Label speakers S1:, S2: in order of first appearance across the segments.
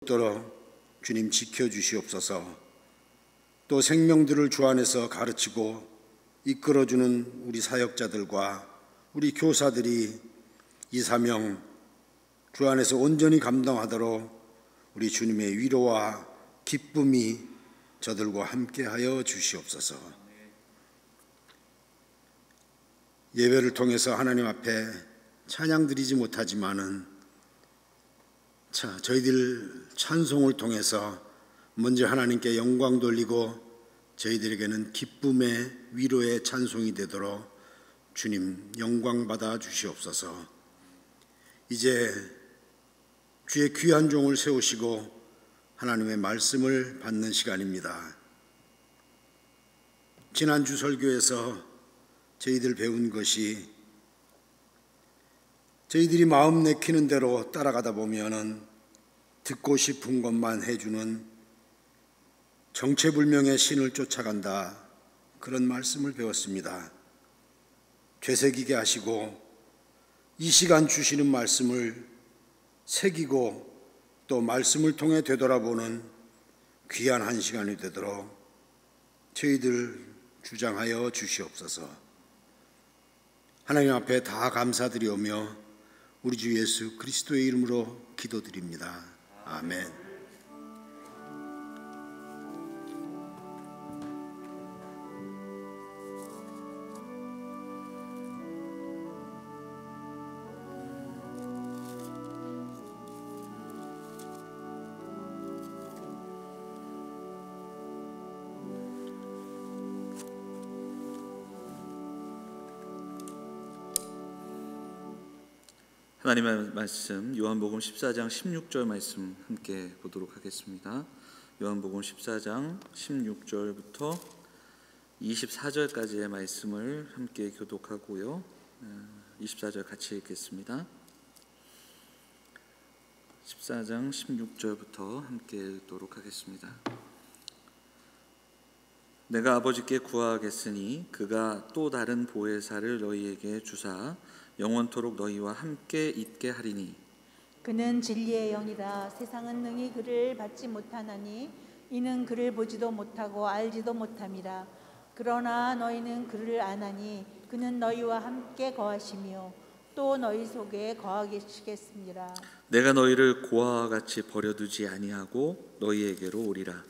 S1: 떨어 주님 지켜주시옵소서. 또 생명들을 주 안에서 가르치고 이끌어주는 우리 사역자들과 우리 교사들이 이 사명 주 안에서 온전히 감당하도록 우리 주님의 위로와 기쁨이 저들과 함께하여 주시옵소서. 예배를 통해서 하나님 앞에 찬양 드리지 못하지만은 저희들 찬송을 통해서 먼저 하나님께 영광 돌리고 저희들에게는 기쁨의 위로의 찬송이 되도록 주님 영광 받아 주시옵소서. 이제 주의 귀한 종을 세우시고 하나님의 말씀을 받는 시간입니다. 지난주 설교에서 저희들 배운 것이 저희들이 마음 내키는 대로 따라가다 보면은 듣고 싶은 것만 해주는 정체불명의 신을 쫓아간다, 그런 말씀을 배웠습니다. 되새기게 하시고 이 시간 주시는 말씀을 새기고 또 말씀을 통해 되돌아보는 귀한 한 시간이 되도록 저희들 주장하여 주시옵소서. 하나님 앞에 다 감사드리오며 우리 주 예수 그리스도의 이름으로 기도드립니다. 아멘.
S2: 하나님의 말씀 요한복음 14장 16절 말씀 함께 보도록 하겠습니다. 요한복음 14장 16절부터 24절까지의 말씀을 함께 교독하고요. 24절 같이 읽겠습니다. 14장 16절부터 함께 읽도록 하겠습니다. 내가 아버지께 구하겠으니 그가 또 다른 보혜사를 너희에게 주사 영원토록 너희와 함께 있게 하리니
S3: 그는 진리의 영이라. 세상은 능히 그를 받지 못하나니 이는 그를 보지도 못하고 알지도 못함이라. 그러나 너희는 그를 아나니 그는 너희와 함께 거하시며 또 너희 속에 거하시겠습니다.
S2: 내가 너희를 고아와 같이 버려두지 아니하고 너희에게로 오리라.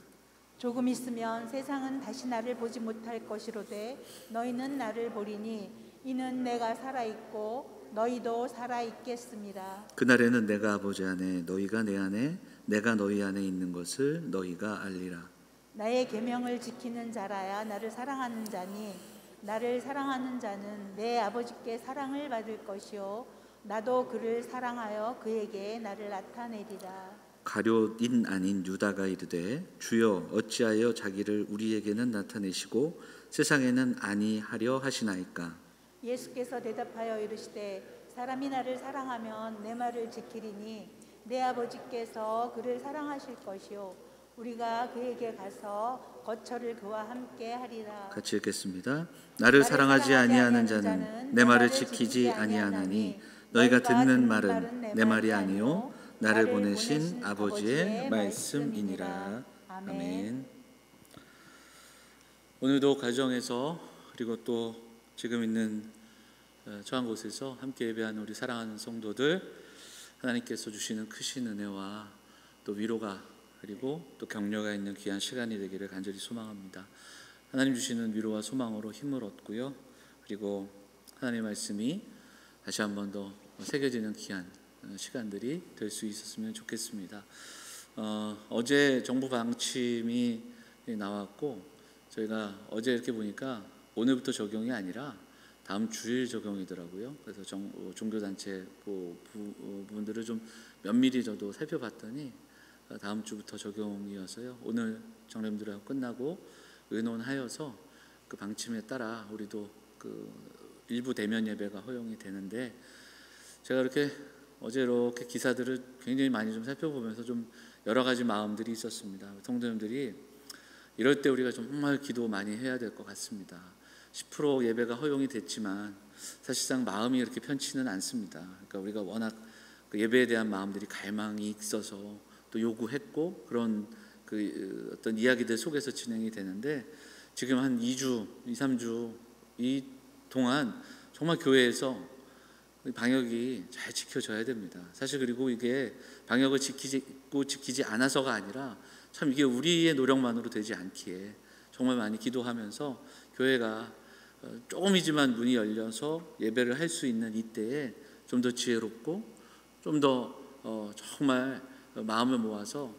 S3: 조금 있으면 세상은 다시 나를 보지 못할 것이로되 너희는 나를 보리니 이는 내가 살아있고 너희도 살아있겠습니다.
S2: 그날에는 내가 아버지 안에 너희가 내 안에 내가 너희 안에 있는 것을 너희가 알리라.
S3: 나의 계명을 지키는 자라야 나를 사랑하는 자니 나를 사랑하는 자는 내 아버지께 사랑을 받을 것이요 나도 그를 사랑하여 그에게 나를 나타내리라.
S2: 가룟인 아닌 유다가 이르되 주여 어찌하여 자기를 우리에게는 나타내시고 세상에는 아니하려 하시나이까.
S3: 예수께서 대답하여 이르시되 사람이 나를 사랑하면 내 말을 지키리니 내 아버지께서 그를 사랑하실 것이요 우리가 그에게 가서 거처를 그와 함께 하리라.
S2: 같이 읽겠습니다. 나를 사랑하지 아니하는 자는 내 말을 지키지 아니하나니 너희가 듣는 말은 내 말이 아니요 나를 보내신 아버지의 말씀이니라. 아멘. 오늘도 가정에서 그리고 또 지금 있는 처한 곳에서 함께 예배하는 우리 사랑하는 성도들, 하나님께서 주시는 크신 은혜와 또 위로가 그리고 또 격려가 있는 귀한 시간이 되기를 간절히 소망합니다. 하나님 주시는 위로와 소망으로 힘을 얻고요. 그리고 하나님의 말씀이 다시 한 번 더 새겨지는 귀한 시간들이 될 수 있었으면 좋겠습니다. 어제 정부 방침이 나왔고 저희가 어제 이렇게 보니까 오늘부터 적용이 아니라 다음 주일 적용이더라고요. 그래서 종교단체 부분들을 좀 면밀히 저도 살펴봤더니 다음 주부터 적용이어서요. 오늘 정례들하고 끝나고 의논하여서 그 방침에 따라 우리도 그 일부 대면 예배가 허용이 되는데, 제가 이렇게 어제 이렇게 기사들을 굉장히 많이 좀 살펴보면서 좀 여러 가지 마음들이 있었습니다. 성도님들이 이럴 때 우리가 정말 기도 많이 해야 될 것 같습니다. 10% 예배가 허용이 됐지만 사실상 마음이 이렇게 편치는 않습니다. 그러니까 우리가 워낙 그 예배에 대한 마음들이 갈망이 있어서 또 또 요구했고 그런 그 어떤 이야기들 속에서 진행이 되는데 지금 한 2주, 2, 3주 이 동안 정말 교회에서 방역이 잘 지켜져야 됩니다. 사실 그리고 이게 방역을 지키지 않아서가 아니라 참 이게 우리의 노력만으로 되지 않기에 정말 많이 기도하면서 교회가 조금이지만 문이 열려서 예배를 할 수 있는 이때에 좀 더 지혜롭고 좀 더 정말 마음을 모아서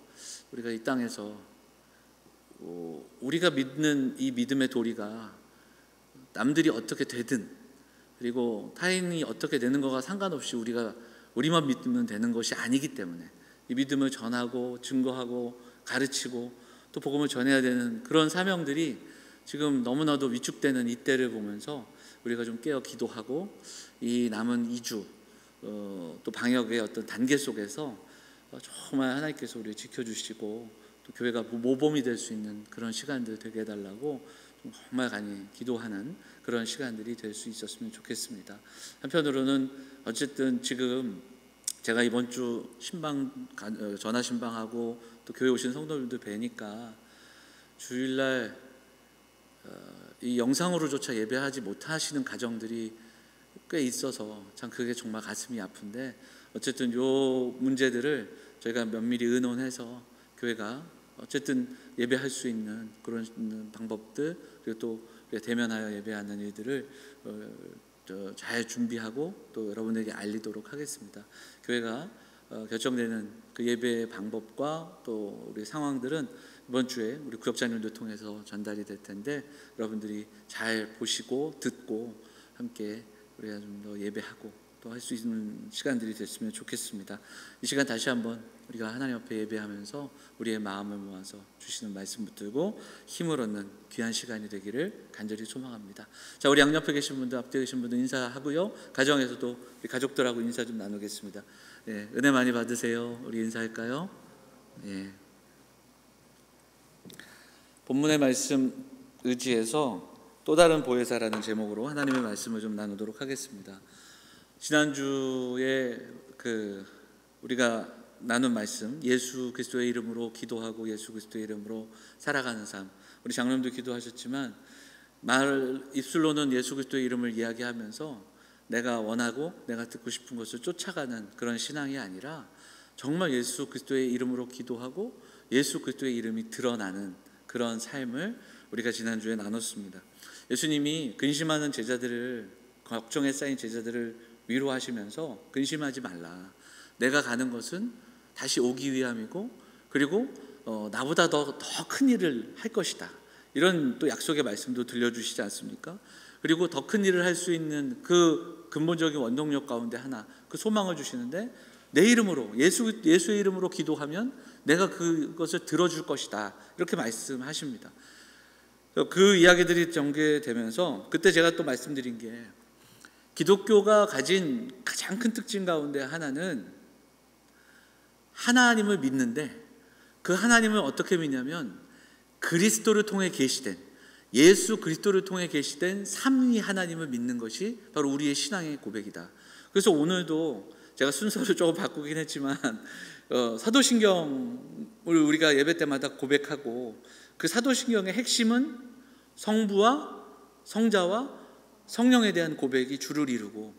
S2: 우리가 이 땅에서 우리가 믿는 이 믿음의 도리가 남들이 어떻게 되든 그리고 타인이 어떻게 되는 거가 상관없이 우리만 믿으면 되는 것이 아니기 때문에 이 믿음을 전하고 증거하고 가르치고 또 복음을 전해야 되는 그런 사명들이 지금 너무나도 위축되는 이때를 보면서 우리가 좀 깨어 기도하고 이 남은 2주 또 방역의 어떤 단계 속에서 정말 하나님께서 우리를 지켜주시고 또 교회가 모범이 될 수 있는 그런 시간들 되게 해달라고 정말 간이 기도하는 그런 시간들이 될 수 있었으면 좋겠습니다. 한편으로는 어쨌든 지금 제가 이번 주 전화 신방하고 또 교회 오신 성도들도 뵈니까 주일날 이 영상으로조차 예배하지 못하시는 가정들이 꽤 있어서 참 그게 정말 가슴이 아픈데 어쨌든 요 문제들을 저희가 면밀히 의논해서 교회가 어쨌든 예배할 수 있는 그런 방법들 그리고 또 대면하여 예배하는 일들을 잘 준비하고 또 여러분에게 알리도록 하겠습니다. 교회가 결정되는 그 예배의 방법과 또 우리 상황들은 이번 주에 우리 구역장님들 통해서 전달이 될 텐데 여러분들이 잘 보시고 듣고 함께 우리가 좀 더 예배하고 또 할 수 있는 시간들이 됐으면 좋겠습니다. 이 시간 다시 한번 우리가 하나님 앞에 예배하면서 우리의 마음을 모아서 주시는 말씀 붙들고 힘을 얻는 귀한 시간이 되기를 간절히 소망합니다. 자, 우리 양옆에 계신 분들, 앞에 계신 분들 인사하고요. 가정에서도 우리 가족들하고 인사 좀 나누겠습니다. 예, 은혜 많이 받으세요. 우리 인사할까요? 예. 본문의 말씀 의지해서 또 다른 보혜사라는 제목으로 하나님의 말씀을 좀 나누도록 하겠습니다. 지난주에 우리가 나눈 말씀, 예수 그리스도의 이름으로 기도하고 예수 그리스도의 이름으로 살아가는 삶. 우리 장로님도 기도하셨지만 입술로는 예수 그리스도의 이름을 이야기하면서 내가 원하고 내가 듣고 싶은 것을 쫓아가는 그런 신앙이 아니라 정말 예수 그리스도의 이름으로 기도하고 예수 그리스도의 이름이 드러나는 그런 삶을 우리가 지난주에 나눴습니다. 예수님이 근심하는 제자들을, 걱정에 쌓인 제자들을 위로하시면서 근심하지 말라. 내가 가는 것은 다시 오기 위함이고 그리고 나보다 더 큰 일을 할 것이다. 이런 또 약속의 말씀도 들려주시지 않습니까? 그리고 더 큰 일을 할 수 있는 그 근본적인 원동력 가운데 하나, 그 소망을 주시는데 내 이름으로 예수의 이름으로 기도하면 내가 그것을 들어줄 것이다. 이렇게 말씀하십니다. 그 이야기들이 전개되면서 그때 제가 또 말씀드린 게 기독교가 가진 가장 큰 특징 가운데 하나는 하나님을 믿는데 그 하나님을 어떻게 믿냐면 그리스도를 통해 계시된 예수 그리스도를 통해 계시된 삼위 하나님을 믿는 것이 바로 우리의 신앙의 고백이다. 그래서 오늘도 제가 순서를 조금 바꾸긴 했지만 사도신경을 우리가 예배 때마다 고백하고 그 사도신경의 핵심은 성부와 성자와 성령에 대한 고백이 주를 이루고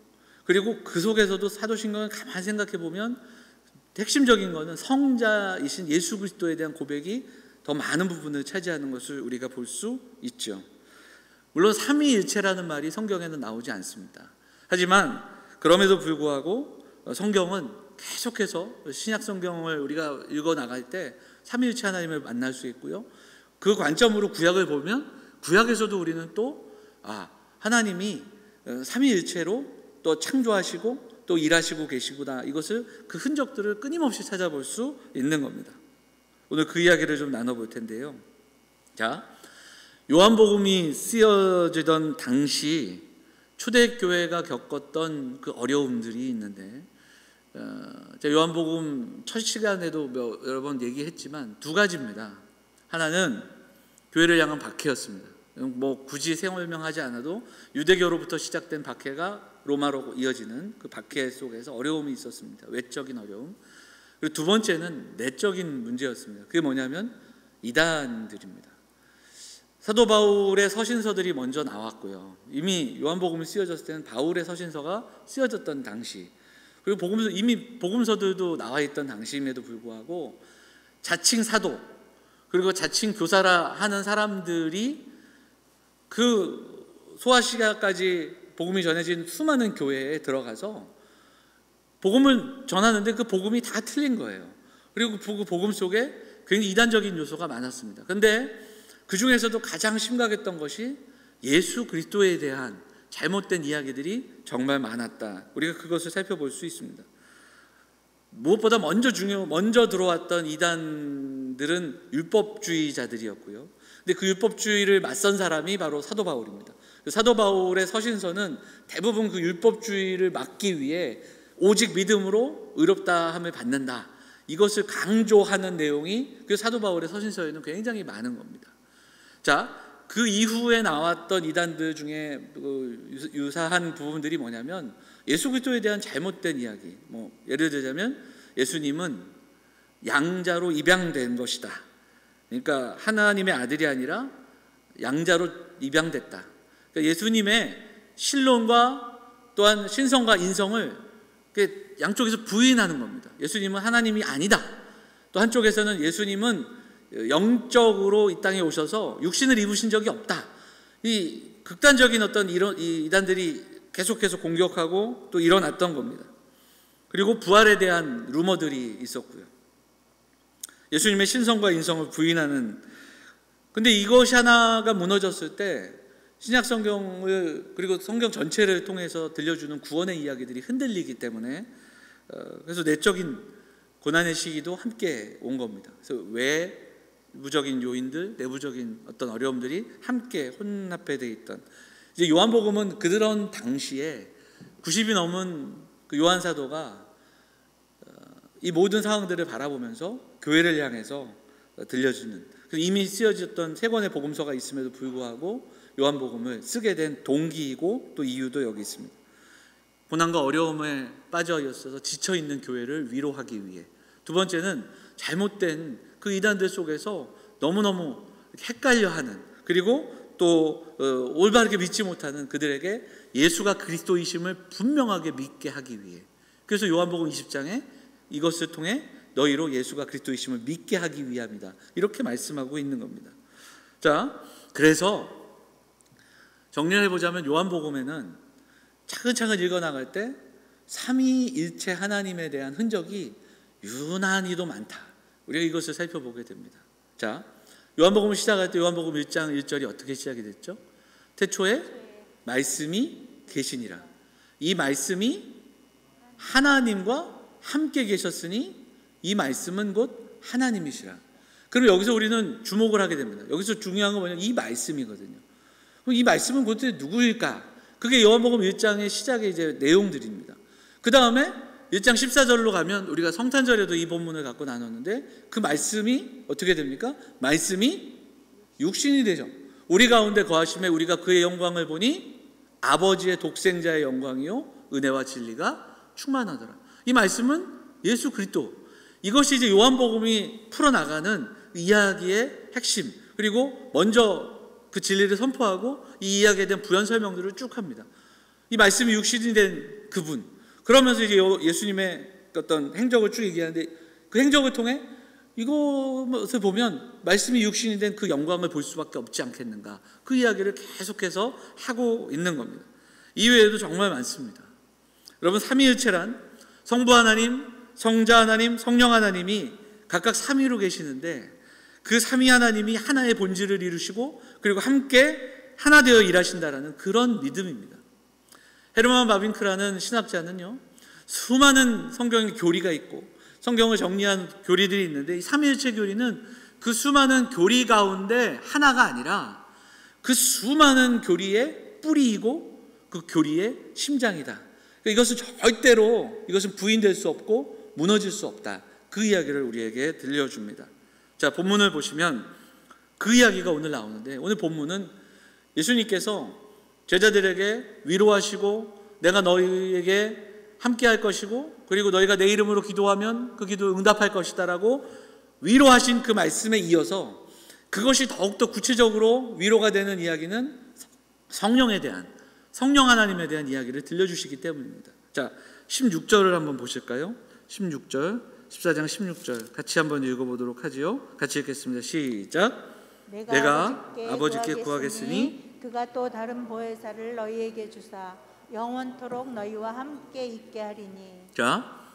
S2: 그리고 그 속에서도 사도신경을 가만히 생각해 보면 핵심적인 것은 성자이신 예수 그리스도에 대한 고백이 더 많은 부분을 차지하는 것을 우리가 볼 수 있죠. 물론 삼위일체라는 말이 성경에는 나오지 않습니다. 하지만 그럼에도 불구하고 성경은 계속해서 신약 성경을 우리가 읽어 나갈 때 삼위일체 하나님을 만날 수 있고요. 그 관점으로 구약을 보면 구약에서도 우리는 또 하나님이 삼위일체로 또 창조하시고 또 일하시고 계시구나, 이것을 그 흔적들을 끊임없이 찾아볼 수 있는 겁니다. 오늘 그 이야기를 좀 나눠볼 텐데요. 자, 요한복음이 쓰여지던 당시 초대교회가 겪었던 그 어려움들이 있는데 요한복음 첫 시간에도 여러 번 얘기했지만 두 가지입니다. 하나는 교회를 향한 박해였습니다. 굳이 설명하지 않아도 유대교로부터 시작된 박해가 로마로 이어지는 그 박해 속에서 어려움이 있었습니다. 외적인 어려움. 그리고 두 번째는 내적인 문제였습니다. 그게 뭐냐면 이단들입니다. 사도 바울의 서신서들이 먼저 나왔고요. 이미 요한복음이 쓰여졌을 때는 바울의 서신서가 쓰여졌던 당시, 그리고 이미 복음서들도 나와 있던 당시임에도 불구하고 자칭 사도 그리고 자칭 교사라 하는 사람들이 그 소아시아까지 복음이 전해진 수많은 교회에 들어가서 복음을 전하는데 그 복음이 다 틀린 거예요. 그리고 그 복음 속에 굉장히 이단적인 요소가 많았습니다. 그런데 그 중에서도 가장 심각했던 것이 예수 그리스도에 대한 잘못된 이야기들이 정말 많았다. 우리가 그것을 살펴볼 수 있습니다. 무엇보다 먼저 들어왔던 이단들은 율법주의자들이었고요. 근데 그 율법주의를 맞선 사람이 바로 사도 바울입니다. 사도 바울의 서신서는 대부분 그 율법주의를 막기 위해 오직 믿음으로 의롭다함을 받는다, 이것을 강조하는 내용이 그 사도 바울의 서신서에는 굉장히 많은 겁니다. 자, 그 이후에 나왔던 이단들 중에 유사한 부분들이 뭐냐면 예수 그리스도에 대한 잘못된 이야기. 예를 들자면 예수님은 양자로 입양된 것이다. 그러니까 하나님의 아들이 아니라 양자로 입양됐다. 그러니까 예수님의 신론과 또한 신성과 인성을 양쪽에서 부인하는 겁니다. 예수님은 하나님이 아니다. 또 한쪽에서는 예수님은 영적으로 이 땅에 오셔서 육신을 입으신 적이 없다. 이 극단적인 어떤 이 이단들이 계속해서 공격하고 또 일어났던 겁니다. 그리고 부활에 대한 루머들이 있었고요. 예수님의 신성과 인성을 부인하는, 근데 이것이 하나가 무너졌을 때 신약 성경을 그리고 성경 전체를 통해서 들려주는 구원의 이야기들이 흔들리기 때문에 그래서 내적인 고난의 시기도 함께 온 겁니다. 그래서 외부적인 요인들, 내부적인 어떤 어려움들이 함께 혼합되어 있던, 이제 요한복음은 그런 당시에 90이 넘은 그 요한 사도가 이 모든 상황들을 바라보면서 교회를 향해서 들려주는, 이미 쓰여졌던 세 권의 복음서가 있음에도 불구하고 요한복음을 쓰게 된 동기이고 또 이유도 여기 있습니다. 고난과 어려움에 빠져 있어서 지쳐 있는 교회를 위로하기 위해, 두 번째는 잘못된 그 이단들 속에서 너무너무 헷갈려하는, 그리고 또 올바르게 믿지 못하는 그들에게 예수가 그리스도이심을 분명하게 믿게 하기 위해, 그래서 요한복음 20장에 이것을 통해 너희로 예수가 그리스도이심을 믿게 하기 위함이다, 이렇게 말씀하고 있는 겁니다. 자, 그래서 정리해보자면 요한복음에는 차근차근 읽어나갈 때 삼위일체 하나님에 대한 흔적이 유난히도 많다. 우리가 이것을 살펴보게 됩니다. 자, 요한복음을 시작할 때 요한복음 1장 1절이 어떻게 시작이 됐죠? 태초에 말씀이 계시니라. 이 말씀이 하나님과 함께 계셨으니 이 말씀은 곧 하나님이시라. 그럼 여기서 우리는 주목을 하게 됩니다. 여기서 중요한 건 뭐냐면 이 말씀이거든요. 그럼 이 말씀은 곧 누구일까? 그게 요한복음 1장의 시작의 이제 내용들입니다. 그 다음에 1장 14절로 가면 우리가 성탄절에도 이 본문을 갖고 나눴는데 그 말씀이 어떻게 됩니까? 말씀이 육신이 되죠. 우리 가운데 거하심에 우리가 그의 영광을 보니 아버지의 독생자의 영광이요 은혜와 진리가 충만하더라. 이 말씀은 예수 그리스도, 이것이 이제 요한복음이 풀어나가는 이야기의 핵심, 그리고 먼저 그 진리를 선포하고 이 이야기에 대한 부연 설명들을 쭉 합니다. 이 말씀이 육신이 된 그분, 그러면서 이제 예수님의 어떤 행적을 쭉 얘기하는데 그 행적을 통해 이것을 보면 말씀이 육신이 된 그 영광을 볼 수밖에 없지 않겠는가, 그 이야기를 계속해서 하고 있는 겁니다. 이외에도 정말 많습니다. 여러분, 삼위일체란 성부 하나님, 성자 하나님, 성령 하나님이 각각 삼위로 계시는데 그 삼위 하나님이 하나의 본질을 이루시고 그리고 함께 하나 되어 일하신다라는 그런 믿음입니다. 헤르만 바빙크라는 신학자는요, 수많은 성경의 교리가 있고 성경을 정리한 교리들이 있는데 이 삼위일체 교리는 그 수많은 교리 가운데 하나가 아니라 그 수많은 교리의 뿌리이고 그 교리의 심장이다. 이것은 절대로 이것은 부인될 수 없고 무너질 수 없다. 그 이야기를 우리에게 들려줍니다. 자, 본문을 보시면 그 이야기가 오늘 나오는데, 오늘 본문은 예수님께서 제자들에게 위로하시고 내가 너희에게 함께 할 것이고 그리고 너희가 내 이름으로 기도하면 그 기도 응답할 것이다라고 위로하신 그 말씀에 이어서 그것이 더욱더 구체적으로 위로가 되는 이야기는 성령에 대한, 성령 하나님에 대한 이야기를 들려주시기 때문입니다. 자, 16절을 한번 보실까요? 16절, 14장 16절 같이 한번 읽어보도록 하지요. 같이 읽겠습니다. 시작. 내가 아버지께 구하겠으니
S3: 그가 또 다른 보혜사를 너희에게 주사 영원토록 너희와 함께 있게 하리니.
S2: 자,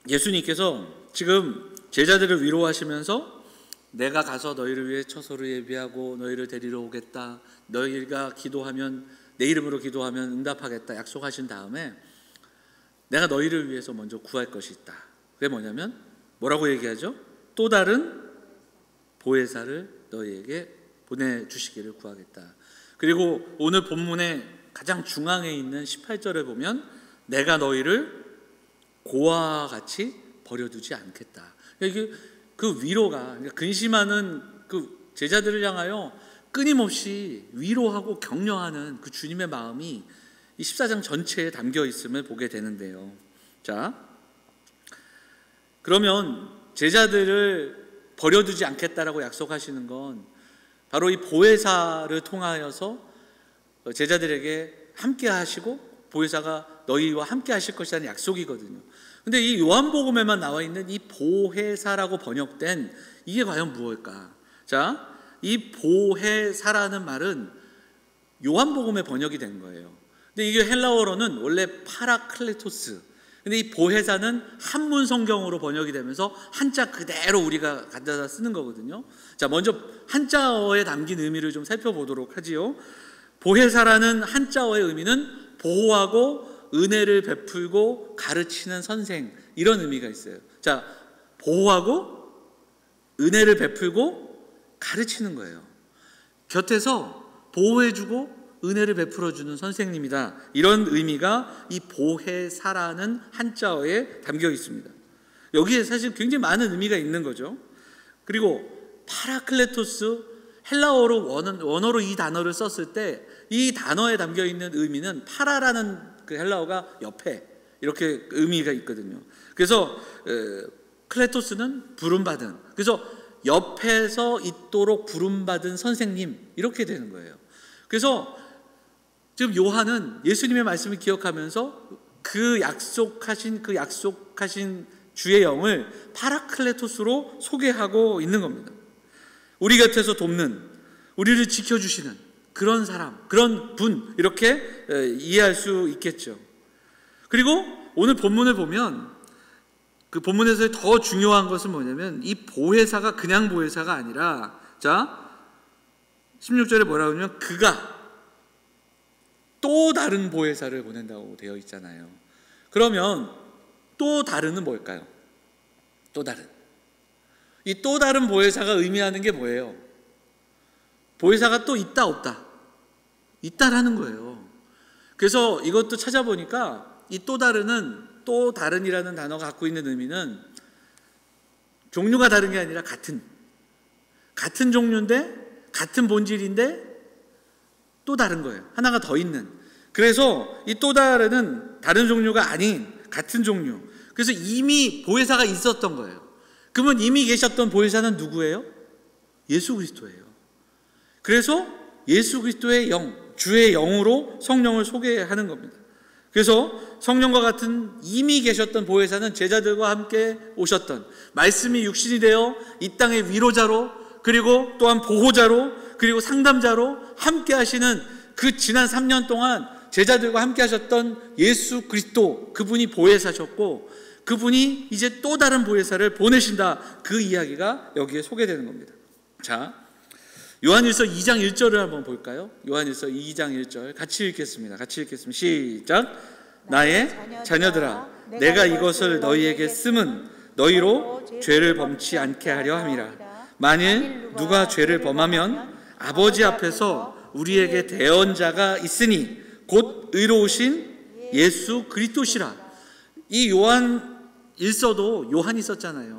S2: 예수님께서 지금 제자들을 위로하시면서 내가 가서 너희를 위해 처소를 예비하고 너희를 데리러 오겠다, 너희가 기도하면 내 이름으로 기도하면 응답하겠다 약속하신 다음에 내가 너희를 위해서 먼저 구할 것이 있다. 그게 뭐냐면 뭐라고 얘기하죠? 또 다른 보혜사를 너희에게 보내주시기를 구하겠다. 그리고 오늘 본문의 가장 중앙에 있는 18절에 보면 내가 너희를 고아와 같이 버려두지 않겠다. 이게 그 위로가, 근심하는 그 제자들을 향하여 끊임없이 위로하고 격려하는 그 주님의 마음이 이 14장 전체에 담겨 있음을 보게 되는데요. 자, 그러면 제자들을 버려두지 않겠다라고 약속하시는 건 바로 이 보혜사를 통하여서 제자들에게 함께 하시고 보혜사가 너희와 함께 하실 것이라는 약속이거든요. 근데 이 요한복음에만 나와 있는 이 보혜사라고 번역된 이게 과연 무엇일까? 자, 이 보혜사라는 말은 요한복음에 번역이 된 거예요. 근데 이게 헬라어로는 원래 파라클레토스. 근데 이 보혜사는 한문 성경으로 번역이 되면서 한자 그대로 우리가 갖다가 쓰는 거거든요. 자, 먼저 한자어에 담긴 의미를 좀 살펴보도록 하지요. 보혜사라는 한자어의 의미는 보호하고 은혜를 베풀고 가르치는 선생, 이런 의미가 있어요. 자, 보호하고 은혜를 베풀고 가르치는 거예요. 곁에서 보호해주고 은혜를 베풀어주는 선생님이다. 이런 의미가 이 보혜사라는 한자어에 담겨 있습니다. 여기에 사실 굉장히 많은 의미가 있는 거죠. 그리고 파라클레토스, 헬라어로 원어로 이 단어를 썼을 때 이 단어에 담겨 있는 의미는 파라라는 그 헬라어가 옆에 이렇게 의미가 있거든요. 그래서 클레토스는 부름받은, 그래서 옆에서 있도록 부름받은 선생님, 이렇게 되는 거예요. 그래서 지금 요한은 예수님의 말씀을 기억하면서 그 약속하신 주의 영을 파라클레토스로 소개하고 있는 겁니다. 우리 곁에서 돕는, 우리를 지켜주시는 그런 사람, 그런 분, 이렇게 이해할 수 있겠죠. 그리고 오늘 본문을 보면 그 본문에서 더 중요한 것은 뭐냐면 이 보혜사가 그냥 보혜사가 아니라, 자, 16절에 뭐라고 하냐면 그가 또 다른 보혜사를 보낸다고 되어 있잖아요. 그러면 또 다른은 뭘까요? 또 다른. 이 또 다른 보혜사가 의미하는 게 뭐예요? 보혜사가 또 있다 없다? 있다라는 거예요. 그래서 이것도 찾아보니까 이 또 다른은, 또 다른이라는 단어가 갖고 있는 의미는 종류가 다른 게 아니라 같은 종류인데 같은 본질인데 또 다른 거예요. 하나가 더 있는. 그래서 이 또 다른은 다른 종류가 아닌 같은 종류. 그래서 이미 보혜사가 있었던 거예요. 그러면 이미 계셨던 보혜사는 누구예요? 예수 그리스도예요. 그래서 예수 그리스도의 영, 주의 영으로 성령을 소개하는 겁니다. 그래서 성령과 같은 이미 계셨던 보혜사는 제자들과 함께 오셨던, 말씀이 육신이 되어 이 땅의 위로자로, 그리고 또한 보호자로, 그리고 상담자로 함께 하시는 그 지난 3년 동안 제자들과 함께 하셨던 예수 그리스도, 그분이 보혜사셨고 그분이 이제 또 다른 보혜사를 보내신다. 그 이야기가 여기에 소개되는 겁니다. 자, 요한일서 2장 1절을 한번 볼까요? 요한일서 2장 1절 같이 읽겠습니다. 시작. 나의 자녀들아, 내가 이것을 너희에게 쓰면 너희로 죄를 범치 않게 하려 함이라. 만일 누가 죄를 범하면 아버지 앞에서 우리에게 대언자가 있으니 곧 의로우신 예수 그리스도시라. 이 요한 일서도 요한이 썼잖아요.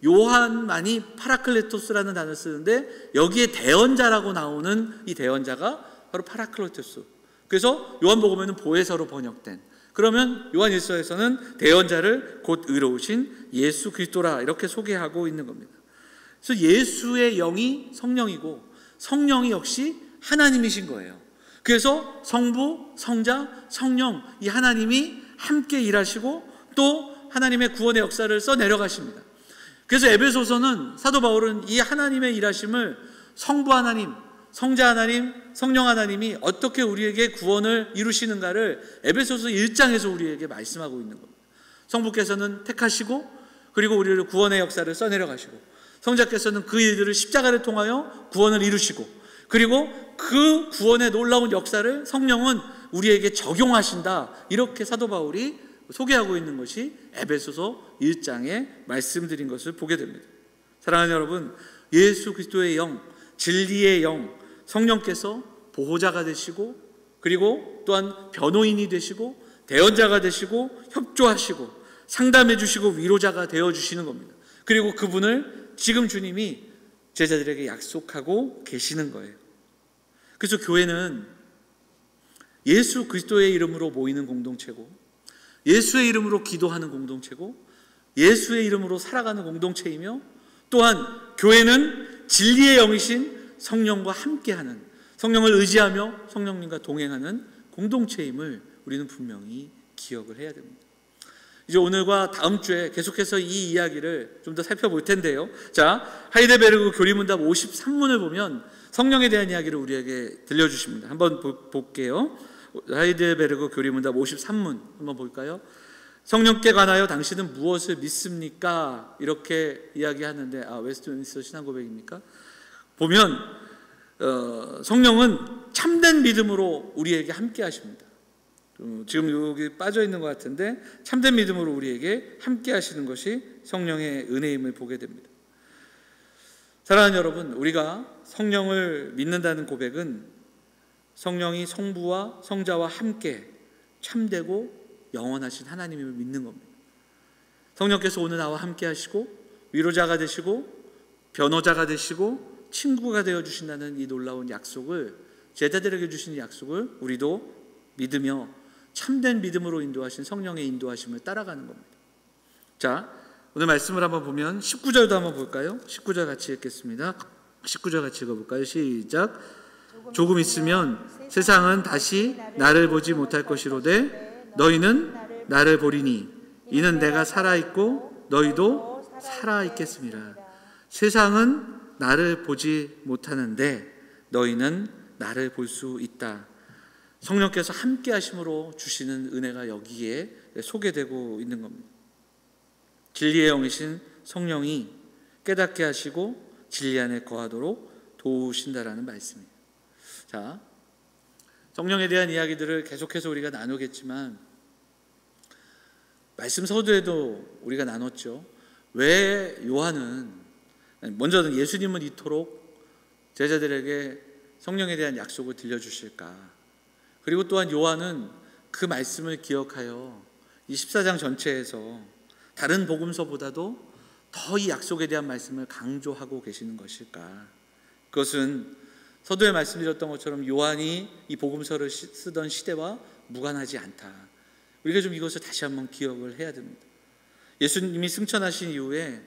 S2: 요한만이 파라클레토스라는 단어를 쓰는데 여기에 대언자라고 나오는 이 대언자가 바로 파라클레토스. 그래서 요한복음에는 보혜사로 번역된, 그러면 요한일서에서는 대언자를 곧 의로우신 예수 그리스도라 이렇게 소개하고 있는 겁니다. 그래서 예수의 영이 성령이고 성령이 역시 하나님이신 거예요. 그래서 성부, 성자, 성령 이 하나님이 함께 일하시고 또 하나님의 구원의 역사를 써내려가십니다. 그래서 에베소서는 사도 바울은 이 하나님의 일하심을 성부 하나님, 성자 하나님, 성령 하나님이 어떻게 우리에게 구원을 이루시는가를 에베소서 1장에서 우리에게 말씀하고 있는 겁니다. 성부께서는 택하시고 그리고 우리를 구원의 역사를 써내려가시고, 성자께서는 그 일들을 십자가를 통하여 구원을 이루시고, 그리고 그 구원의 놀라운 역사를 성령은 우리에게 적용하신다, 이렇게 사도 바울이 소개하고 있는 것이 에베소서 1장에 말씀드린 것을 보게 됩니다. 사랑하는 여러분, 예수 그리스도의 영, 진리의 영, 성령께서 보호자가 되시고 그리고 또한 변호인이 되시고 대언자가 되시고 협조하시고 상담해 주시고 위로자가 되어주시는 겁니다. 그리고 그분을 지금 주님이 제자들에게 약속하고 계시는 거예요. 그래서 교회는 예수 그리스도의 이름으로 모이는 공동체고, 예수의 이름으로 기도하는 공동체고, 예수의 이름으로 살아가는 공동체이며, 또한 교회는 진리의 영이신 성령과 함께하는, 성령을 의지하며 성령님과 동행하는 공동체임을 우리는 분명히 기억을 해야 됩니다. 이제 오늘과 다음 주에 계속해서 이 이야기를 좀 더 살펴볼 텐데요. 자, 하이델베르그 교리문답 53문을 보면 성령에 대한 이야기를 우리에게 들려주십니다. 한번 볼게요. 하이델베르그 교리문답 53문 한번 볼까요? 성령께 관하여 당신은 무엇을 믿습니까? 이렇게 이야기하는데, 웨스트민스터 신앙고백입니까? 보면 성령은 참된 믿음으로 우리에게 함께 하십니다. 지금 여기 빠져 있는 것 같은데 참된 믿음으로 우리에게 함께 하시는 것이 성령의 은혜임을 보게 됩니다. 사랑하는 여러분, 우리가 성령을 믿는다는 고백은 성령이 성부와 성자와 함께 참되고 영원하신 하나님을 믿는 겁니다. 성령께서 오늘 나와 함께 하시고 위로자가 되시고 변호자가 되시고 친구가 되어주신다는 이 놀라운 약속을, 제자들에게 주신 약속을 우리도 믿으며 참된 믿음으로 인도하신 성령의 인도하심을 따라가는 겁니다. 자, 오늘 말씀을 한번 보면 19절도 한번 볼까요? 19절 같이 읽겠습니다. 19절 같이 읽어볼까요? 시작. 조금 있으면 세상은 다시 나를 보지 못할 것이로되 너희는 나를 보리니 이는 내가 살아있고 너희도 살아있겠습니다. 세상은 나를 보지 못하는데 너희는 나를 볼 수 있다. 성령께서 함께 하심으로 주시는 은혜가 여기에 소개되고 있는 겁니다. 진리의 영이신 성령이 깨닫게 하시고 진리 안에 거하도록 도우신다라는 말씀이에요. 자, 성령에 대한 이야기들을 계속해서 우리가 나누겠지만 말씀 서두에도 우리가 나눴죠. 왜 요한은, 먼저는 예수님은 이토록 제자들에게 성령에 대한 약속을 들려주실까? 그리고 또한 요한은 그 말씀을 기억하여 이 14장 전체에서 다른 복음서보다도 더 이 약속에 대한 말씀을 강조하고 계시는 것일까? 그것은 서두에 말씀드렸던 것처럼 요한이 이 복음서를 쓰던 시대와 무관하지 않다. 우리가 좀 이것을 다시 한번 기억을 해야 됩니다. 예수님이 승천하신 이후에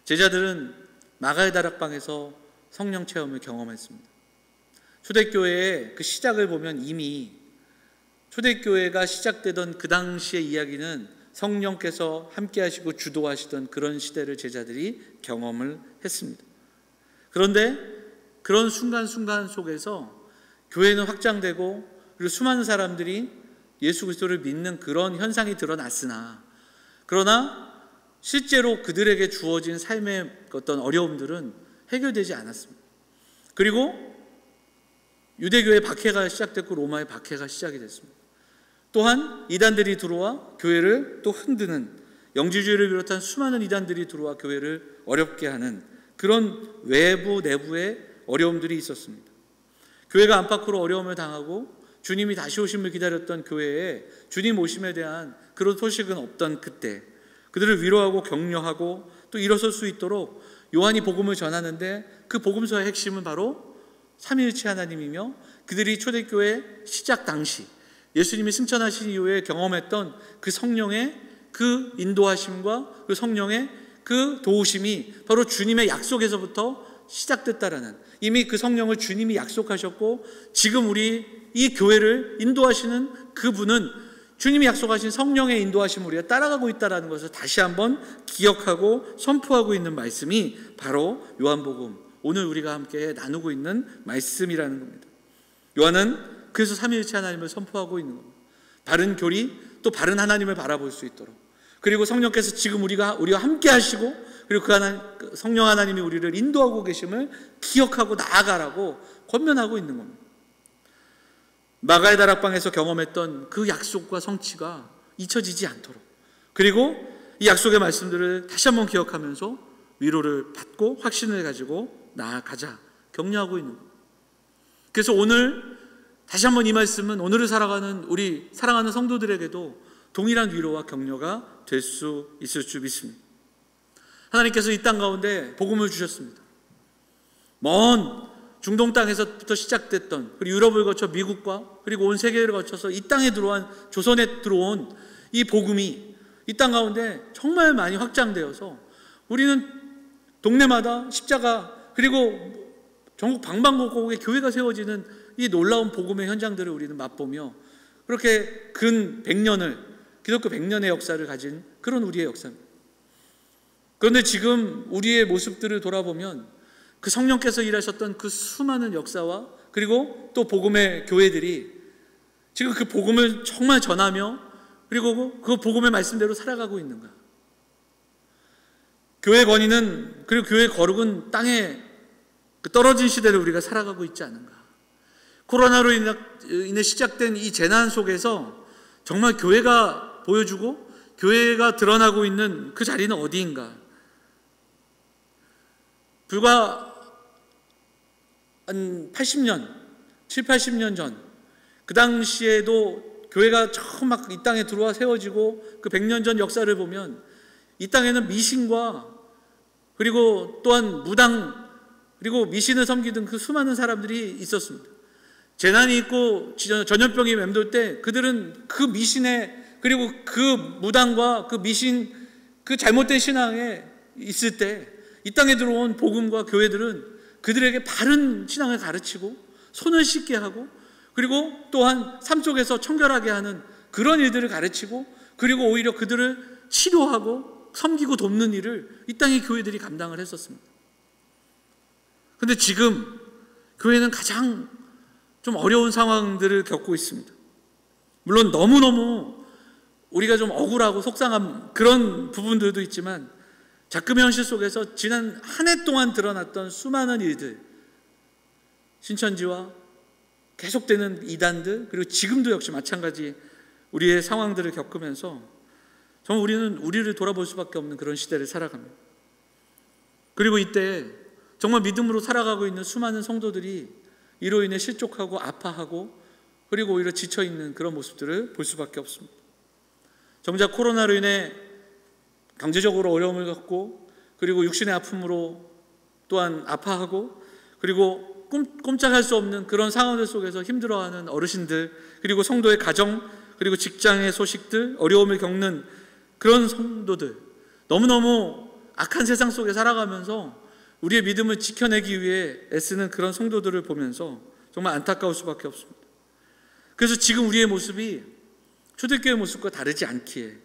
S2: 제자들은 마가의 다락방에서 성령 체험을 경험했습니다. 초대교회의 그 시작을 보면 이미 초대교회가 시작되던 그 당시의 이야기는 성령께서 함께 하시고 주도하시던 그런 시대를 제자들이 경험을 했습니다. 그런데 그런 순간순간 속에서 교회는 확장되고 그리고 수많은 사람들이 예수 그리스도를 믿는 그런 현상이 드러났으나, 그러나 실제로 그들에게 주어진 삶의 어떤 어려움들은 해결되지 않았습니다. 그리고 유대교의 박해가 시작됐고 로마의 박해가 시작이 됐습니다. 또한 이단들이 들어와 교회를 또 흔드는, 영지주의를 비롯한 수많은 이단들이 들어와 교회를 어렵게 하는 그런 외부 내부의 어려움들이 있었습니다. 교회가 안팎으로 어려움을 당하고 주님이 다시 오심을 기다렸던 교회에 주님 오심에 대한 그런 소식은 없던 그때 그들을 위로하고 격려하고 또 일어설 수 있도록 요한이 복음을 전하는데 그 복음서의 핵심은 바로 삼위일체 하나님이며 그들이 초대교회 시작 당시 예수님이 승천하신 이후에 경험했던 그 성령의 그 인도하심과 그 성령의 그 도우심이 바로 주님의 약속에서부터 시작됐다라는, 이미 그 성령을 주님이 약속하셨고 지금 우리 이 교회를 인도하시는 그분은 주님이 약속하신 성령의 인도하심을 우리가 따라가고 있다는 것을 다시 한번 기억하고 선포하고 있는 말씀이 바로 요한복음, 오늘 우리가 함께 나누고 있는 말씀이라는 겁니다. 요한은 그래서 삼위일체 하나님을 선포하고 있는 겁니다. 바른 교리, 또 바른 하나님을 바라볼 수 있도록, 그리고 성령께서 지금 우리와 함께 하시고, 그리고 그 성령 하나님이 우리를 인도하고 계심을 기억하고 나아가라고 권면하고 있는 겁니다. 마가의 다락방에서 경험했던 그 약속과 성취가 잊혀지지 않도록, 그리고 이 약속의 말씀들을 다시 한번 기억하면서 위로를 받고 확신을 가지고 나아가자 격려하고 있는 겁니다. 그래서 오늘 다시 한번 이 말씀은 오늘을 살아가는 우리 사랑하는 성도들에게도 동일한 위로와 격려가 될 수 있을 줄 믿습니다. 하나님께서 이 땅 가운데 복음을 주셨습니다. 먼 중동 땅에서부터 시작됐던, 그리고 유럽을 거쳐 미국과 그리고 온 세계를 거쳐서 이 땅에 들어온, 조선에 들어온 이 복음이 이 땅 가운데 정말 많이 확장되어서 우리는 동네마다 십자가, 그리고 전국 방방곡곡에 교회가 세워지는 이 놀라운 복음의 현장들을 우리는 맛보며 그렇게 근 100년을, 기독교 100년의 역사를 가진 그런 우리의 역사입니다. 그런데 지금 우리의 모습들을 돌아보면 그 성령께서 일하셨던 그 수많은 역사와 그리고 또 복음의 교회들이 지금 그 복음을 정말 전하며 그리고 그 복음의 말씀대로 살아가고 있는가? 교회 권위는, 그리고 교회 거룩은 땅에 떨어진 시대를 우리가 살아가고 있지 않은가? 코로나로 인해 시작된 이 재난 속에서 정말 교회가 보여주고 교회가 드러나고 있는 그 자리는 어디인가? 불과 한 80년, 7, 80년 전, 그 당시에도 교회가 처음 막 이 땅에 들어와 세워지고 그 100년 전 역사를 보면 이 땅에는 미신과 그리고 또한 무당, 그리고 미신을 섬기던 그 수많은 사람들이 있었습니다. 재난이 있고 전염병이 맴돌 때 그들은 그 미신에, 그리고 그 무당과 그 미신, 그 잘못된 신앙에 있을 때 이 땅에 들어온 복음과 교회들은 그들에게 바른 신앙을 가르치고 손을 씻게 하고, 그리고 또한 삶 속에서 청결하게 하는 그런 일들을 가르치고, 그리고 오히려 그들을 치료하고 섬기고 돕는 일을 이 땅의 교회들이 감당을 했었습니다. 그런데 지금 교회는 가장 좀 어려운 상황들을 겪고 있습니다. 물론 너무너무 우리가 좀 억울하고 속상한 그런 부분들도 있지만, 작금의 현실 속에서 지난 한 해 동안 드러났던 수많은 일들, 신천지와 계속되는 이단들, 그리고 지금도 역시 마찬가지 우리의 상황들을 겪으면서 정말 우리는 우리를 돌아볼 수밖에 없는 그런 시대를 살아갑니다. 그리고 이때 정말 믿음으로 살아가고 있는 수많은 성도들이 이로 인해 실족하고 아파하고 그리고 오히려 지쳐있는 그런 모습들을 볼 수밖에 없습니다. 정작 코로나로 인해 경제적으로 어려움을 겪고, 그리고 육신의 아픔으로 또한 아파하고, 그리고 꼼짝할 수 없는 그런 상황들 속에서 힘들어하는 어르신들, 그리고 성도의 가정, 그리고 직장의 소식들, 어려움을 겪는 그런 성도들, 너무너무 악한 세상 속에 살아가면서 우리의 믿음을 지켜내기 위해 애쓰는 그런 성도들을 보면서 정말 안타까울 수밖에 없습니다. 그래서 지금 우리의 모습이 초대교회의 모습과 다르지 않기에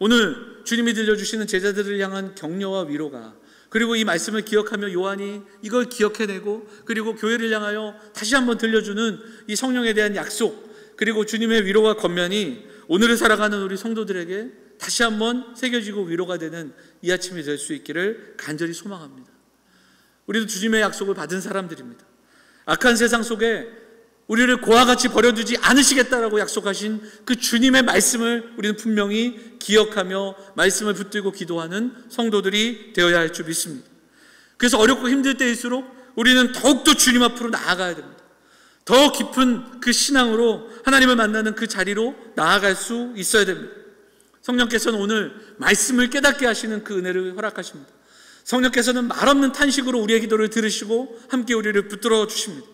S2: 오늘 주님이 들려주시는 제자들을 향한 격려와 위로가, 그리고 이 말씀을 기억하며 요한이 이걸 기억해내고 그리고 교회를 향하여 다시 한번 들려주는 이 성령에 대한 약속, 그리고 주님의 위로와 권면이 오늘을 살아가는 우리 성도들에게 다시 한번 새겨지고 위로가 되는 이 아침이 될 수 있기를 간절히 소망합니다. 우리도 주님의 약속을 받은 사람들입니다. 악한 세상 속에 우리를 고와 같이 버려두지 않으시겠다라고 약속하신 그 주님의 말씀을 우리는 분명히 기억하며 말씀을 붙들고 기도하는 성도들이 되어야 할 줄 믿습니다. 그래서 어렵고 힘들 때일수록 우리는 더욱더 주님 앞으로 나아가야 됩니다. 더 깊은 그 신앙으로 하나님을 만나는 그 자리로 나아갈 수 있어야 됩니다. 성령께서는 오늘 말씀을 깨닫게 하시는 그 은혜를 허락하십니다. 성령께서는 말없는 탄식으로 우리의 기도를 들으시고 함께 우리를 붙들어 주십니다.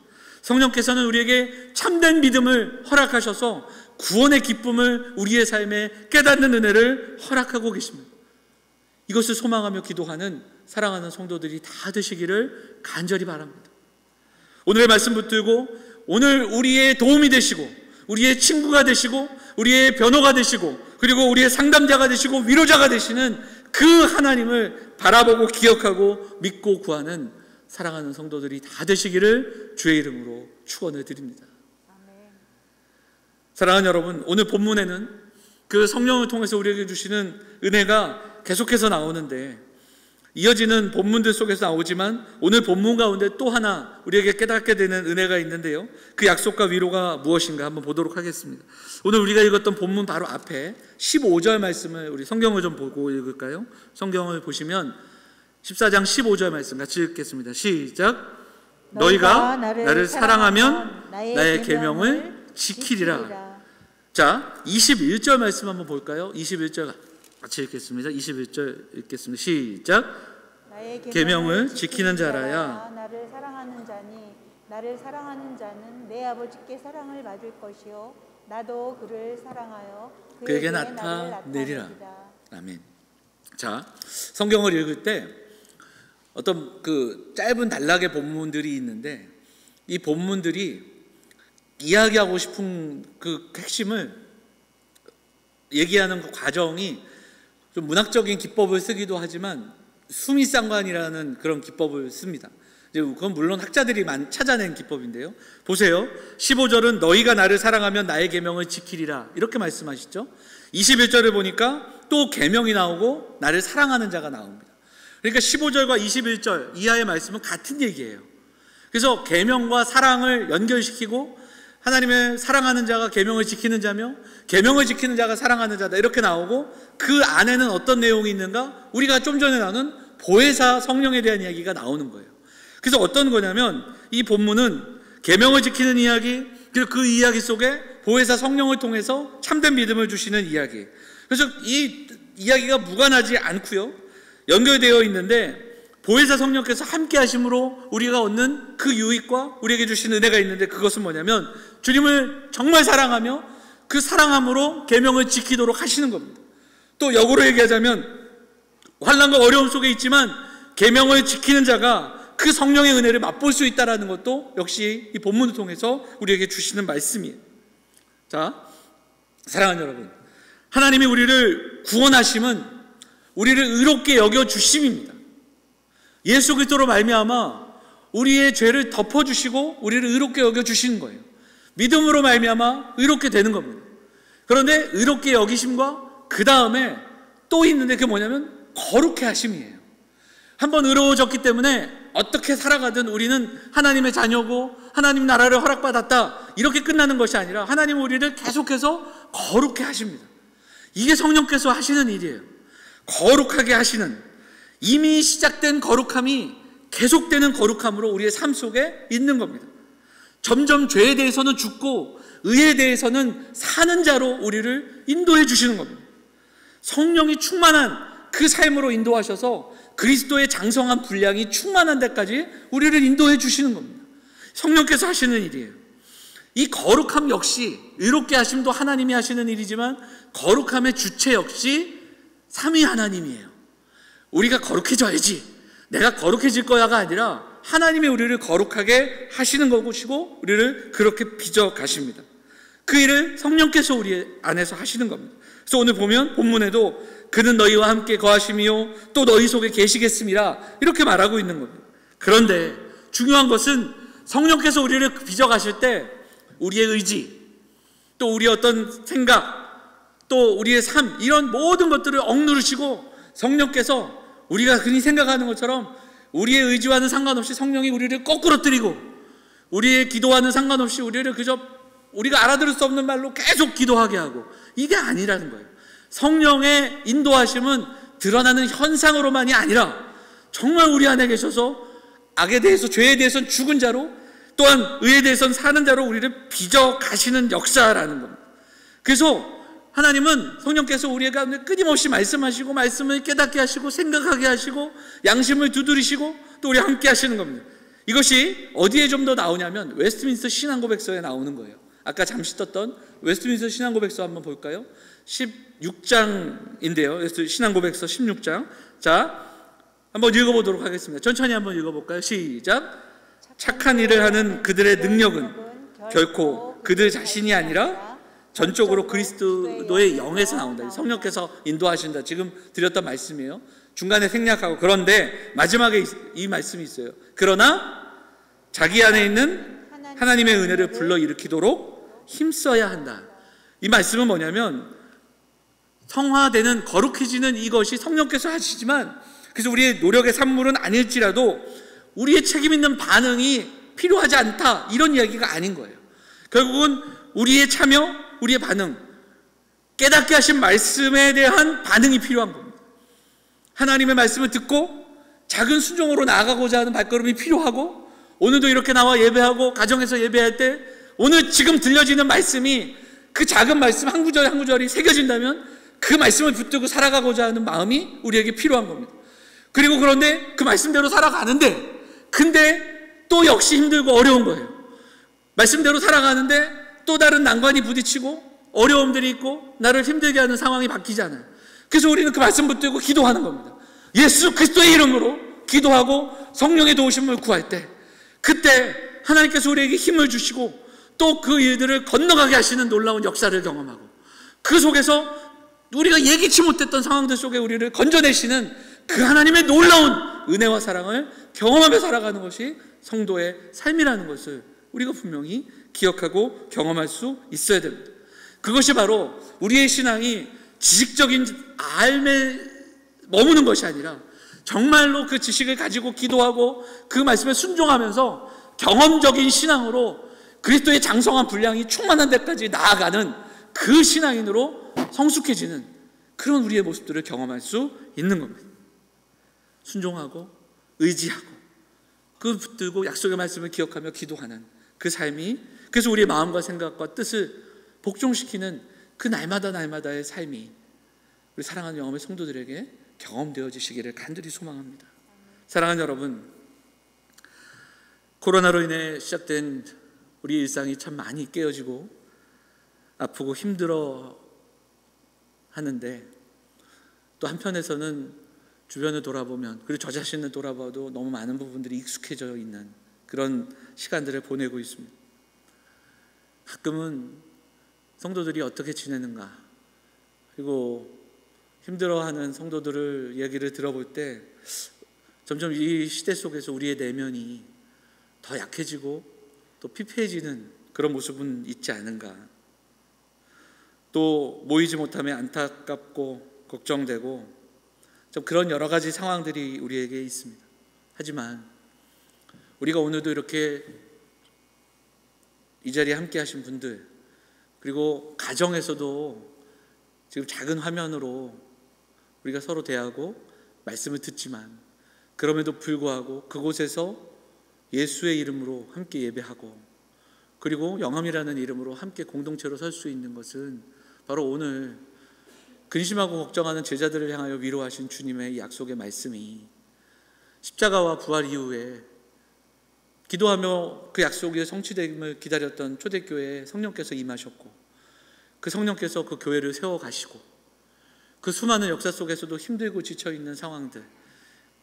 S2: 성령께서는 우리에게 참된 믿음을 허락하셔서 구원의 기쁨을 우리의 삶에 깨닫는 은혜를 허락하고 계십니다. 이것을 소망하며 기도하는 사랑하는 성도들이 다 되시기를 간절히 바랍니다. 오늘의 말씀 붙들고 오늘 우리의 도움이 되시고 우리의 친구가 되시고 우리의 변호가 되시고 그리고 우리의 상담자가 되시고 위로자가 되시는 그 하나님을 바라보고 기억하고 믿고 구하는 사랑하는 성도들이 다 되시기를 주의 이름으로 축원을 드립니다. 사랑하는 여러분, 오늘 본문에는 그 성령을 통해서 우리에게 주시는 은혜가 계속해서 나오는데 이어지는 본문들 속에서 나오지만 오늘 본문 가운데 또 하나 우리에게 깨닫게 되는 은혜가 있는데요, 그 약속과 위로가 무엇인가 한번 보도록 하겠습니다. 오늘 우리가 읽었던 본문 바로 앞에 15절 말씀을 우리 성경을 좀 보고 읽을까요? 성경을 보시면 14장 15절 말씀 같이 읽겠습니다. 시작. 너희가 나를 사랑하면 나의 계명을 지키리라. 자, 21절 말씀 한번 볼까요? 21절 같이 읽겠습니다. 21절 읽겠습니다. 시작.
S3: 나의
S2: 계명을 지키는 자라야
S3: 나를 사랑하는 자니 나를 사랑하는 자는 내 아버지께 사랑을 받을 것이요 나도 그를 사랑하여
S2: 그에게 나타내리라. 아멘. 자, 성경을 읽을 때 어떤 그 짧은 단락의 본문들이 있는데 이 본문들이 이야기하고 싶은 그 핵심을 얘기하는 그 과정이 좀 문학적인 기법을 쓰기도 하지만 수미상관이라는 그런 기법을 씁니다. 그건 물론 학자들이 찾아낸 기법인데요, 보세요. 15절은 너희가 나를 사랑하면 나의 계명을 지키리라 이렇게 말씀하시죠. 21절을 보니까 또 계명이 나오고 나를 사랑하는 자가 나옵니다. 그러니까 15절과 21절 이하의 말씀은 같은 얘기예요. 그래서 계명과 사랑을 연결시키고 하나님의 사랑하는 자가 계명을 지키는 자며 계명을 지키는 자가 사랑하는 자다 이렇게 나오고 그 안에는 어떤 내용이 있는가? 우리가 좀 전에 나눈 보혜사 성령에 대한 이야기가 나오는 거예요. 그래서 어떤 거냐면 이 본문은 계명을 지키는 이야기, 그리고 그 이야기 속에 보혜사 성령을 통해서 참된 믿음을 주시는 이야기. 그래서 이 이야기가 무관하지 않고요, 연결되어 있는데 보혜사 성령께서 함께 하심으로 우리가 얻는 그 유익과 우리에게 주신 은혜가 있는데 그것은 뭐냐면 주님을 정말 사랑하며 그 사랑함으로 계명을 지키도록 하시는 겁니다. 또 역으로 얘기하자면 환난과 어려움 속에 있지만 계명을 지키는 자가 그 성령의 은혜를 맛볼 수 있다는 것도 역시 이 본문을 통해서 우리에게 주시는 말씀이에요. 자, 사랑하는 여러분, 하나님이 우리를 구원하심은 우리를 의롭게 여겨주심입니다. 예수 그리스도로 말미암아 우리의 죄를 덮어주시고 우리를 의롭게 여겨주시는 거예요. 믿음으로 말미암아 의롭게 되는 겁니다. 그런데 의롭게 여기심과 그 다음에 또 있는데 그게 뭐냐면 거룩해 하심이에요. 한번 의로워졌기 때문에 어떻게 살아가든 우리는 하나님의 자녀고 하나님 나라를 허락받았다 이렇게 끝나는 것이 아니라 하나님은 우리를 계속해서 거룩해 하십니다. 이게 성령께서 하시는 일이에요. 거룩하게 하시는, 이미 시작된 거룩함이 계속되는 거룩함으로 우리의 삶 속에 있는 겁니다. 점점 죄에 대해서는 죽고 의에 대해서는 사는 자로 우리를 인도해 주시는 겁니다. 성령이 충만한 그 삶으로 인도하셔서 그리스도의 장성한 분량이 충만한 데까지 우리를 인도해 주시는 겁니다. 성령께서 하시는 일이에요. 이 거룩함 역시 의롭게 하심도 하나님이 하시는 일이지만 거룩함의 주체 역시 삼위 하나님이에요. 우리가 거룩해져야지, 내가 거룩해질 거야가 아니라 하나님이 우리를 거룩하게 하시는 것이고 우리를 그렇게 빚어 가십니다. 그 일을 성령께서 우리 안에서 하시는 겁니다. 그래서 오늘 보면 본문에도 그는 너희와 함께 거하심이요 또 너희 속에 계시겠습니다 이렇게 말하고 있는 겁니다. 그런데 중요한 것은 성령께서 우리를 빚어 가실 때 우리의 의지, 또 우리의 어떤 생각, 또 우리의 삶, 이런 모든 것들을 억누르시고 성령께서 우리가 흔히 생각하는 것처럼 우리의 의지와는 상관없이 성령이 우리를 거꾸로 뜨리고 우리의 기도와는 상관없이 우리를 그저 우리가 알아들을 수 없는 말로 계속 기도하게 하고, 이게 아니라는 거예요. 성령의 인도하심은 드러나는 현상으로만이 아니라 정말 우리 안에 계셔서 악에 대해서, 죄에 대해서는 죽은 자로, 또한 의에 대해서는 사는 자로 우리를 빚어 가시는 역사라는 겁니다. 그래서 하나님은, 성령께서 우리 가운데 끊임없이 말씀하시고 말씀을 깨닫게 하시고 생각하게 하시고 양심을 두드리시고 또 우리 함께 하시는 겁니다. 이것이 어디에 좀 더 나오냐면 웨스트민스터 신앙고백서에 나오는 거예요. 아까 잠시 떴던 웨스트민스터 신앙고백서 한번 볼까요? 16장인데요. 신앙고백서 16장. 자, 한번 읽어보도록 하겠습니다. 천천히 한번 읽어볼까요? 시작. 착한 일을 하는 그들의 능력은 결코 그들 자신이 아니라 전적으로 그리스도의 영에서 나온다. 성령께서 인도하신다. 지금 드렸던 말씀이에요. 중간에 생략하고, 그런데 마지막에 이 말씀이 있어요. 그러나 자기 안에 있는 하나님의 은혜를 불러일으키도록 힘써야 한다. 이 말씀은 뭐냐면 성화되는, 거룩해지는 이것이 성령께서 하시지만, 그래서 우리의 노력의 산물은 아닐지라도 우리의 책임 있는 반응이 필요하지 않다, 이런 이야기가 아닌 거예요. 결국은 우리의 참여, 우리의 반응, 깨닫게 하신 말씀에 대한 반응이 필요한 겁니다. 하나님의 말씀을 듣고 작은 순종으로 나아가고자 하는 발걸음이 필요하고, 오늘도 이렇게 나와 예배하고 가정에서 예배할 때 오늘 지금 들려지는 말씀이, 그 작은 말씀 한 구절 한 구절이 새겨진다면 그 말씀을 붙들고 살아가고자 하는 마음이 우리에게 필요한 겁니다. 그리고 그런데 그 말씀대로 살아가는데, 근데 또 역시 힘들고 어려운 거예요. 말씀대로 살아가는데 또 다른 난관이 부딪히고 어려움들이 있고 나를 힘들게 하는 상황이 바뀌잖아요. 그래서 우리는 그 말씀 붙들고 기도하는 겁니다. 예수 그리스도의 이름으로 기도하고 성령의 도우심을 구할 때, 그때 하나님께서 우리에게 힘을 주시고 또 그 일들을 건너가게 하시는 놀라운 역사를 경험하고, 그 속에서 우리가 예기치 못했던 상황들 속에 우리를 건져내시는 그 하나님의 놀라운 은혜와 사랑을 경험하며 살아가는 것이 성도의 삶이라는 것을 우리가 분명히 기억하고 경험할 수 있어야 됩니다. 그것이 바로 우리의 신앙이 지식적인 알에 머무는 것이 아니라 정말로 그 지식을 가지고 기도하고 그 말씀에 순종하면서 경험적인 신앙으로 그리스도의 장성한 분량이 충만한 데까지 나아가는 그 신앙인으로 성숙해지는 그런 우리의 모습들을 경험할 수 있는 겁니다. 순종하고 의지하고 그 붙들고 약속의 말씀을 기억하며 기도하는 그 삶이, 그래서 우리의 마음과 생각과 뜻을 복종시키는 그 날마다의 삶이 우리 사랑하는 영혼의 성도들에게 경험되어지시기를 간절히 소망합니다. 사랑하는 여러분, 코로나로 인해 시작된 우리 일상이 참 많이 깨어지고 아프고 힘들어 하는데, 또 한편에서는 주변을 돌아보면, 그리고 저 자신을 돌아봐도 너무 많은 부분들이 익숙해져 있는 그런 시간들을 보내고 있습니다. 가끔은 성도들이 어떻게 지내는가, 그리고 힘들어하는 성도들을 얘기를 들어볼 때 점점 이 시대 속에서 우리의 내면이 더 약해지고 또 피폐해지는 그런 모습은 있지 않은가. 또 모이지 못함에 안타깝고 걱정되고 좀 그런 여러 가지 상황들이 우리에게 있습니다. 하지만 우리가 오늘도 이렇게 이 자리에 함께 하신 분들, 그리고 가정에서도 지금 작은 화면으로 우리가 서로 대하고 말씀을 듣지만, 그럼에도 불구하고 그곳에서 예수의 이름으로 함께 예배하고, 그리고 영험이라는 이름으로 함께 공동체로 설 수 있는 것은 바로 오늘 근심하고 걱정하는 제자들을 향하여 위로하신 주님의 약속의 말씀이, 십자가와 부활 이후에 기도하며 그 약속의 성취됨을 기다렸던 초대교회에 성령께서 임하셨고, 그 성령께서 그 교회를 세워가시고, 그 수많은 역사 속에서도 힘들고 지쳐있는 상황들,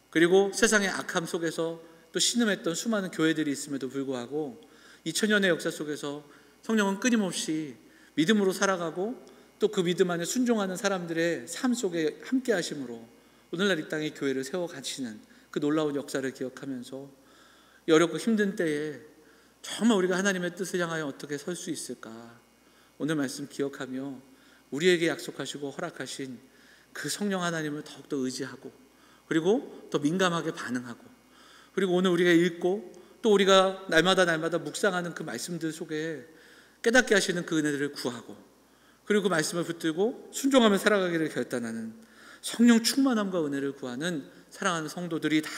S2: 그리고 세상의 악함 속에서 또 신음했던 수많은 교회들이 있음에도 불구하고 2000년의 역사 속에서 성령은 끊임없이 믿음으로 살아가고 또 그 믿음 안에 순종하는 사람들의 삶 속에 함께 하심으로 오늘날 이 땅에 교회를 세워가시는 그 놀라운 역사를 기억하면서 이 어렵고 힘든 때에 정말 우리가 하나님의 뜻을 향하여 어떻게 설 수 있을까, 오늘 말씀 기억하며 우리에게 약속하시고 허락하신 그 성령 하나님을 더욱더 의지하고, 그리고 더 민감하게 반응하고, 그리고 오늘 우리가 읽고 또 우리가 날마다 묵상하는 그 말씀들 속에 깨닫게 하시는 그 은혜들을 구하고, 그리고 그 말씀을 붙들고 순종하며 살아가기를 결단하는 성령 충만함과 은혜를 구하는 사랑하는 성도들이 다